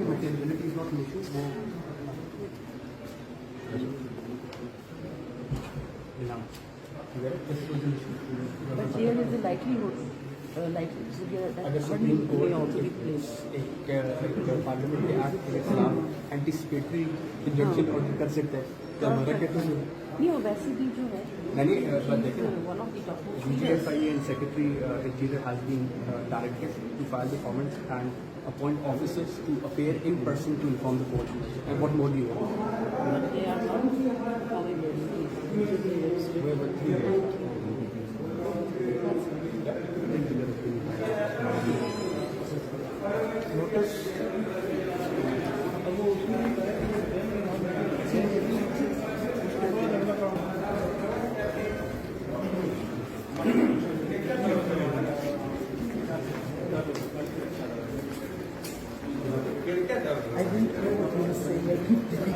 materiality is not an issue. But there is a likelihood, अगर supreme court एक parliament के act के खिलाफ एंटीसिपेटरी इंजंक्शन ऑर्डर कर सकता है तो हमारा क्या कुछ नहीं और वैसे भी जो है नहीं DGFIA and Secretary Interior has been directed to file the comments and appoint officers to appear in person to inform the court. And what more do you want? they are not following their duties. I didn't know what you were saying. I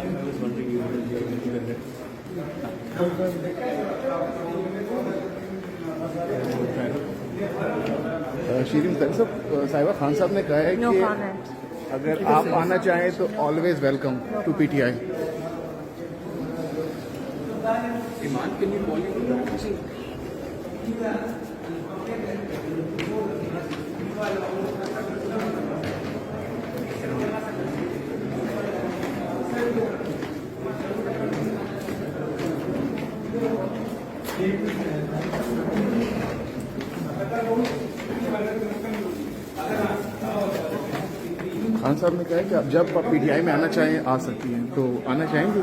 was wondering you were Shireen साहब साहिबा खान साहब ने कहा है No कि comment. अगर आप आना चाहें तो always welcome to PTI. Iman, can you call you? Khan साहब ने कहा है कि आप जब आप PTI में आना चाहें आ सकती हैं, तो आना चाहेंगे?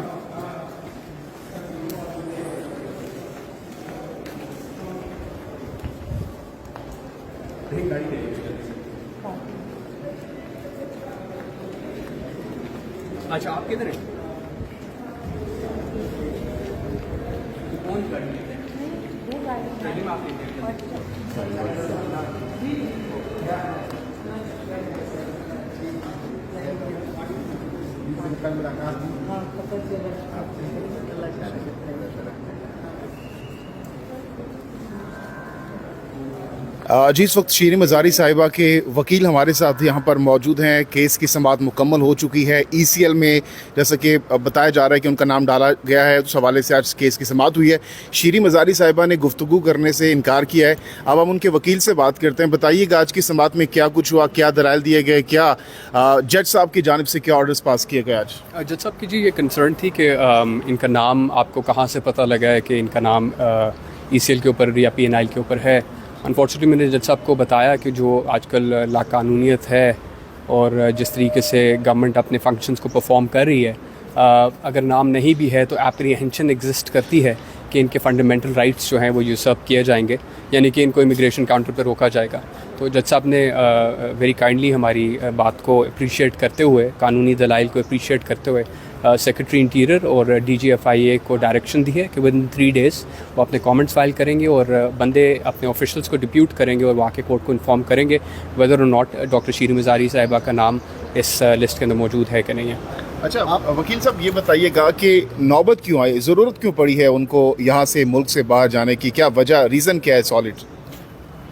अच्छा, आप किधर हैं? कौन कर लेते हैं? पहले में आप लेते हैं। जी इस वक्त शीरीन मज़ारी साहिबा के वकील हमारे साथ यहाँ पर मौजूद हैं। केस की समाअत मुकम्मल हो चुकी है। ECL में जैसा कि बताया जा रहा है कि उनका नाम डाला गया है, उस हवाले से आज केस की समाअत हुई है। शीरीन मज़ारी साहिबा ने गुफ्तगू करने से इनकार किया है। अब हम उनके वकील से बात करते हैं। बताइएगा आज की समाअत में क्या कुछ हुआ, क्या दलाइल दिए गए, क्या जज साहब की जानिब से क्या ऑर्डर्स पास किए गए? आज जज साहब की जी ये कंसर्न थी कि इनका नाम आपको कहाँ से पता लगा है कि इनका नाम ECL के ऊपर या PNI के ऊपर है। अनफॉर्चुनेटली मैंने जज साहब को बताया कि जो आजकल लाकानूनियत है और जिस तरीके से गवर्नमेंट अपने फंक्शंस को परफॉर्म कर रही है, अगर नाम नहीं भी है तो एप्रीहेंशन एग्जिस्ट करती है कि इनके फंडामेंटल राइट्स जो हैं वो यूसर्व किए जाएंगे, यानी कि इनको इमिग्रेशन काउंटर पर रोका जाएगा। तो जज साहब ने वेरी काइंडली हमारी बात को अप्रिशिएट करते हुए, कानूनी दलाइल को अप्रिशिएट करते हुए सेक्रेटरी इंटीरियर और DGFIA को डायरेक्शन दी है कि विद 3 डेज़ वो अपने कमेंट्स फाइल करेंगे और बंदे अपने ऑफिशियल्स को डिप्यूट करेंगे और वहाँ के कोर्ट को इन्फॉर्म करेंगे वेदर और नॉट डॉक्टर शीरीन मज़ारी साहिबा का नाम इस लिस्ट के अंदर मौजूद है कि नहीं है। अच्छा, आप वकील साहब ये बताइएगा कि नौबत क्यों आई, ज़रूरत क्यों पड़ी है उनको यहाँ से मुल्क से बाहर जाने की, क्या वजह, रीज़न क्या है सॉलिड?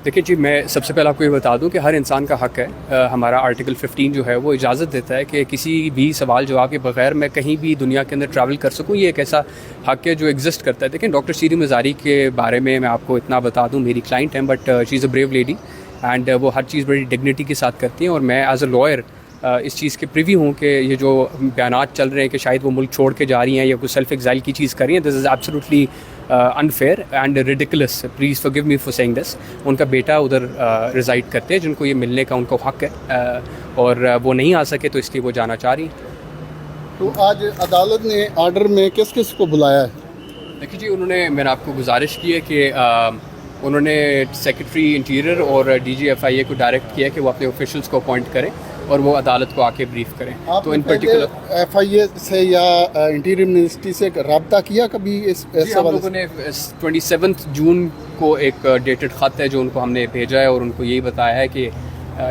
देखिए जी, मैं सबसे पहले आपको ये बता दूं कि हर इंसान का हक़ है, हमारा आर्टिकल 15 जो है वो इजाज़त देता है कि किसी भी सवाल जवाब के बगैर मैं कहीं भी दुनिया के अंदर ट्रैवल कर सकूं। ये एक ऐसा हक़ है जो एग्जिस्ट करता है। देखिए, डॉक्टर शीरीन मज़ारी के बारे में मैं आपको इतना बता दूं, मेरी क्लाइंट हैं but she is a brave lady and वो हर चीज़ बड़ी डिग्निटी के साथ करती हैं और मैं एज अ लॉयर इस चीज़ के प्रिवी हूँ कि ये जो बयानात चल रहे हैं कि शायद वो मुल्क छोड़ के जा रही हैं या कोई सेल्फ एग्जाइल की चीज़ कर रही हैं, this is absolutely unfair and ridiculous. Please forgive me for saying this. उनका बेटा उधर रिज़ाइड करते हैं जिनको ये मिलने का उनको हक़ है और वो नहीं आ सके तो इसलिए वो जाना चाह रही हैं। तो आज अदालत ने आर्डर में किस किस को बुलाया है? देखिए जी, मैंने आपको गुजारिश की है कि उन्होंने सेक्रेटरी इंटीरियर और DGFIA को डायरेक्ट किया कि वो अपने ऑफिशियल्स को अपॉइंट करें और वो अदालत को आके ब्रीफ करें। तो इन पर्टिकुलर FIA से या इंटीरियर मिनिस्ट्री से रब्ता किया कभी इस हम लोगों ने 27 जून को एक डेटेड ख़त है जो उनको हमने भेजा है और उनको यही बताया है कि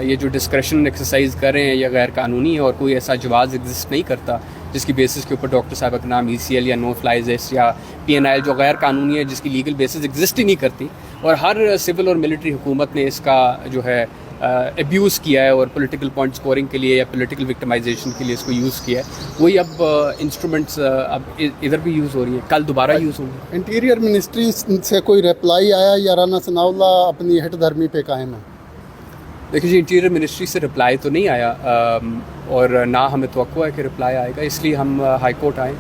ये जो डिस्क्रेशन एक्सरसाइज कर रहे हैं ये गैर कानूनी है और कोई ऐसा जवाज़ एग्जिस्ट नहीं करता जिसकी बेसिस के ऊपर डॉक्टर साहब का नाम ECL या नो फ्लाई लिस्ट या PNIL जो गैर कानूनी है, जिसकी लीगल बेसिस एग्जिस्ट ही नहीं करती, और हर सिविल और मिलिट्री हुकूमत ने इसका जो है अब्यूज़ किया है और पॉलिटिकल पॉइंट स्कोरिंग के लिए या पॉलिटिकल विक्टिमाइजेशन के लिए इसको यूज़ किया है। वही अब इंस्ट्रूमेंट्स अब इधर भी यूज़ हो रही है, कल दोबारा यूज़ होंगे। इंटीरियर मिनिस्ट्री से कोई रिप्लाई आया या राना सनाउल्लाह अपनी हट धर्मी पे कायम है? देखिए जी, इंटीरियर मिनिस्ट्री से रिप्लाई तो नहीं आया और ना हमें तवक्को है कि रिप्लाई आएगा, इसलिए हम हाई कोर्ट आए।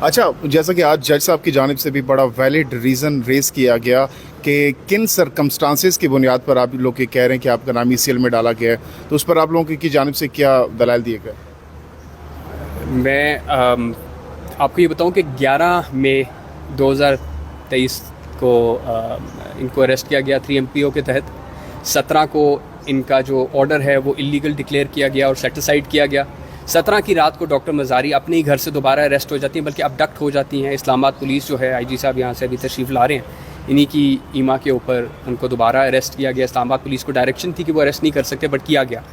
अच्छा, जैसा कि आज जज साहब की जानिब से भी बड़ा वैलिड रीज़न रेज किया गया कि किन सरकमस्टांसेस की बुनियाद पर आप लोग ये कह रहे हैं कि आपका नाम ECL में डाला गया है, तो उस पर आप लोगों की जानिब से क्या दलाइल दिए गए? मैं आपको ये बताऊं कि 11 मई 2023 को इनको अरेस्ट किया गया 3MPO के तहत। 17 को इनका जो ऑर्डर है वो इलीगल डिक्लेयर किया गया और सेट असाइड किया गया। 17 की रात को डॉक्टर मज़ारी अपने ही घर से दोबारा अरेस्ट हो जाती हैं, बल्कि अबडक्ट हो जाती हैं। इस्लामाबाद पुलिस जो है, IG साहब यहाँ से अभी तशरीफ़ ला रहे हैं, इन्हीं की ईमा के ऊपर उनको दोबारा अरेस्ट किया गया। इस्लामाबाद पुलिस को डायरेक्शन थी कि वो अरेस्ट नहीं कर सकते, बट किया गया।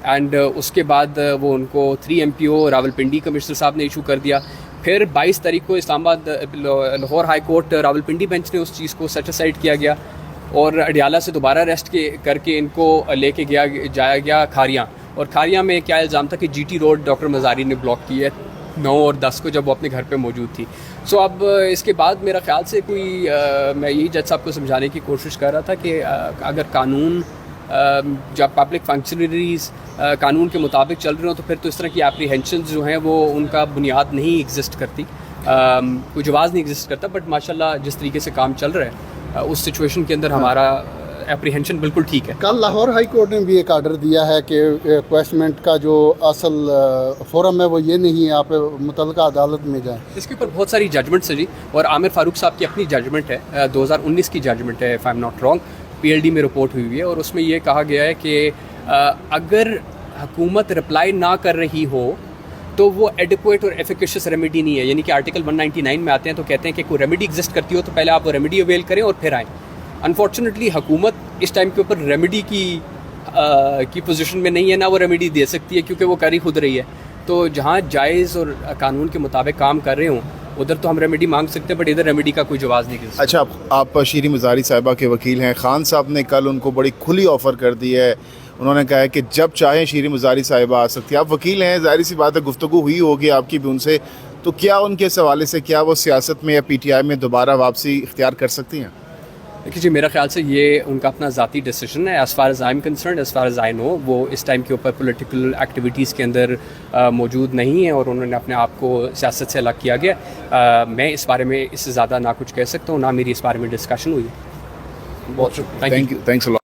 एंड उसके बाद वो उनको 3MPO रावलपिंडी कमिश्नर साहब ने इशू कर दिया। फिर 22 तारीख को Islamabad Lahore high court Rawalpindi bench ने उस चीज़ को सेट असाइड किया गया और अडियाला से दोबारा अरेस्ट करके इनको लेके जाया गया खारियाँ। और खारियाँ में क्या इल्ज़ाम था कि GT रोड डॉक्टर मज़ारी ने ब्लॉक की है 9 और 10 को, जब वो अपने घर पे मौजूद थी। सो अब इसके बाद मेरा ख्याल से कोई मैं यही जज साहब को समझाने की कोशिश कर रहा था कि अगर कानून जब पब्लिक फंक्शनरीज कानून के मुताबिक चल रहे हो तो फिर तो इस तरह की एप्रीहेंशंस जो हैं वो उनका बुनियाद नहीं एग्जिस्ट करती, कोई जवाज़ नहीं एग्जिस्ट करता। बट माशाल्लाह जिस तरीके से काम चल रहा है उस सिचुएशन के अंदर हमारा एप्रीहेंशन बिल्कुल ठीक है। कल लाहौर हाई कोर्ट ने भी एक आर्डर दिया है कि क्वेश्चनमेंट का जो असल फोरम है वो ये नहीं है, आप मुतल्लिका अदालत में जाएं। इसके ऊपर बहुत सारी जजमेंट्स है जी, और आमिर फारूक साहब की अपनी जजमेंट है, 2019 की जजमेंट है, if I am not wrong, PLD में रिपोर्ट हुई है, और उसमें ये कहा गया है कि अगर हुकूमत रिप्लाई ना कर रही हो तो वो एडिक्वेट और एफिकेशियस रेमेडी नहीं है। यानी कि आर्टिकल 199 में आते हैं तो कहते हैं कि कोई रेमेडी एग्जिस्ट करती हो तो पहले आप वो रेमेडी अवेल करें और फिर आएँ। अनफॉर्चुनेटली हुकूमत इस टाइम के ऊपर रेमेडी की पोजीशन में नहीं है, ना वो रेमेडी दे सकती है क्योंकि वो कर ही खुद रही है। तो जहाँ जायज़ और कानून के मुताबिक काम कर रहे हों उधर तो हम रेमेडी मांग सकते हैं, बट इधर रेमेडी का कोई जवाब नहीं कर सकते। अच्छा, आप शीरी मज़ारी साहिबा के वकील हैं। खान साहब ने कल उनको बड़ी खुली ऑफ़र कर दी है, उन्होंने कहा है कि जब चाहें शीरी मज़ारी साहिबा आ सकती है। आप वकील हैं, ज़ाहिर सी बात है गुफ्तगू हुई होगी आपकी भी उनसे, तो क्या उनके इस हवाले से क्या वो सियासत में या PTI में दोबारा वापसी इख्तियार कर सकती हैं? देखिए जी, मेरा ख्याल से ये उनका अपना ज़ाती डिसीजन है। As far as I am concern, as far as I know, वो इस टाइम के ऊपर पॉलिटिकल एक्टिविटीज़ के अंदर मौजूद नहीं है और उन्होंने अपने आप को सियासत से अलग किया गया। मैं इस बारे में इससे ज़्यादा ना कुछ कह सकता हूँ, ना मेरी इस बारे में डिस्कशन हुई है। बहुत शुक्रिया, thank you, thanks a lot.